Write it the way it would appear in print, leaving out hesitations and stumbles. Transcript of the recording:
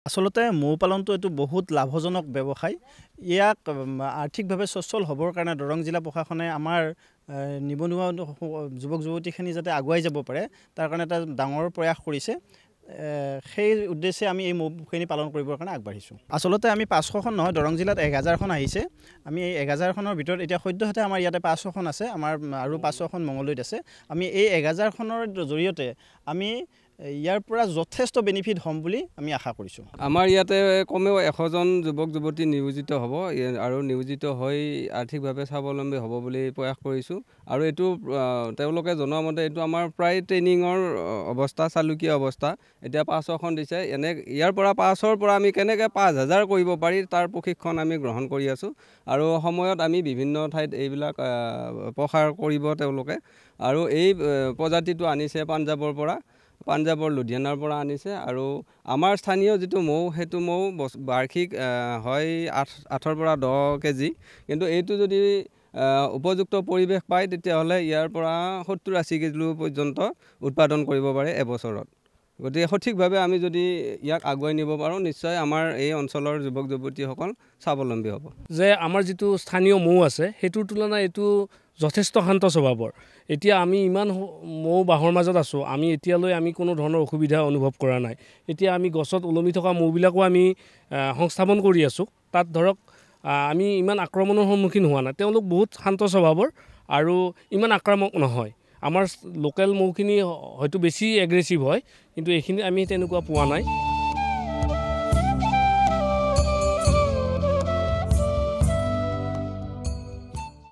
আচলতে মৌ পালনটো এইটো বহুত লাভজনক ব্যৱসায়। ইয়াক আৰ্থিকভাৱে সচ্ছল হ'বৰ কাৰণে দৰং জিলা প্ৰশাসনে আমাৰ নিবনুৱা যুৱক যুৱতীখিনি যাতে আগুৱাই যাব পাৰে তাৰ কাৰণে এটা ডাঙৰ প্ৰয়াস কৰিছে। সেই উদ্দেশ্যে আমি এই মৌখিনি পালন কৰিবৰ কাৰণে আগবাঢ়িছোঁ। আচলতে আমি 500খন নহয়, দৰং জিলাত 1000খন আহিছে। আমি এই 1000খনৰ ভিতৰত এতিয়া সদ্যহতে আমাৰ ইয়াতে 500খন আছে, আমাৰ আৰু 500খন মঙলদৈত আছে। আমি এই 1000খনৰ জৰিয়তে আমি ইয়াৰ পৰা যথেষ্ট বেনিফিট হ'ম বুলি আমি আশা কৰিছোঁ। আমাৰ ইয়াতে কমেও 100জন যুৱক যুৱতী নিয়োজিত হ'ব আৰু নিয়োজিত হৈ আৰ্থিকভাৱে স্বাৱলম্বী হ'ব বুলি প্ৰয়াস কৰিছোঁ। আৰু এইটো তেওঁলোকে জনোৱা মতে এইটো আমাৰ প্ৰায় ট্ৰেইনিঙৰ অৱস্থা, চালুকীয়া অৱস্থা। এতিয়া 500খন দিছে, ইয়াৰ পৰা 500ৰ পৰা আমি কেনেকৈ 5000 কৰিব পাৰি তাৰ প্ৰশিক্ষণ আমি গ্ৰহণ কৰি আছোঁ। আৰু সময়ত আমি বিভিন্ন ঠাইত এইবিলাক প্ৰসাৰ কৰিব তেওঁলোকে। আৰু এই প্ৰজাতিটো আনিছে পাঞ্জাৱৰ লুধিয়ানাৰ পৰা আনিছে। আৰু আমাৰ স্থানীয় যিটো মৌ, সেইটো মৌ বাৰ্ষিক হয় 8ৰ পৰা 10 কেজি। কিন্তু এইটো যদি উপযুক্ত পৰিৱেশ পায় তেতিয়াহ'লে ইয়াৰ পৰা 70-80 কিলো পৰ্যন্ত উৎপাদন কৰিব পাৰে এবছৰত। গতিকে সঠিকভাৱে আমি যদি ইয়াক আগুৱাই নিব পাৰোঁ, নিশ্চয় আমাৰ এই অঞ্চলৰ যুৱক যুৱতীসকল স্বাৱলম্বী হ'ব। যে আমাৰ যিটো স্থানীয় মৌ আছে সেইটোৰ তুলনাত এইটো যথেষ্ট শান্ত স্বভাৱৰ। এতিয়া আমি ইমান মৌ বাহৰ মাজত আছোঁ, আমি এতিয়ালৈ কোনো ধৰণৰ অসুবিধা অনুভৱ কৰা নাই। এতিয়া আমি গছত ওলমি থকা মৌবিলাকো আমি সংস্থাপন কৰি আছোঁ। তাত ধৰক আমি ইমান আক্ৰমণৰ সন্মুখীন হোৱা নাই। তেওঁলোক বহুত শান্ত স্বভাৱৰ আৰু ইমান আক্ৰামক নহয়। আমাৰ লোকেল মৌখিনি হয়তো বেছি এগ্ৰেছিভ হয়, কিন্তু এইখিনি আমি তেনেকুৱা পোৱা নাই।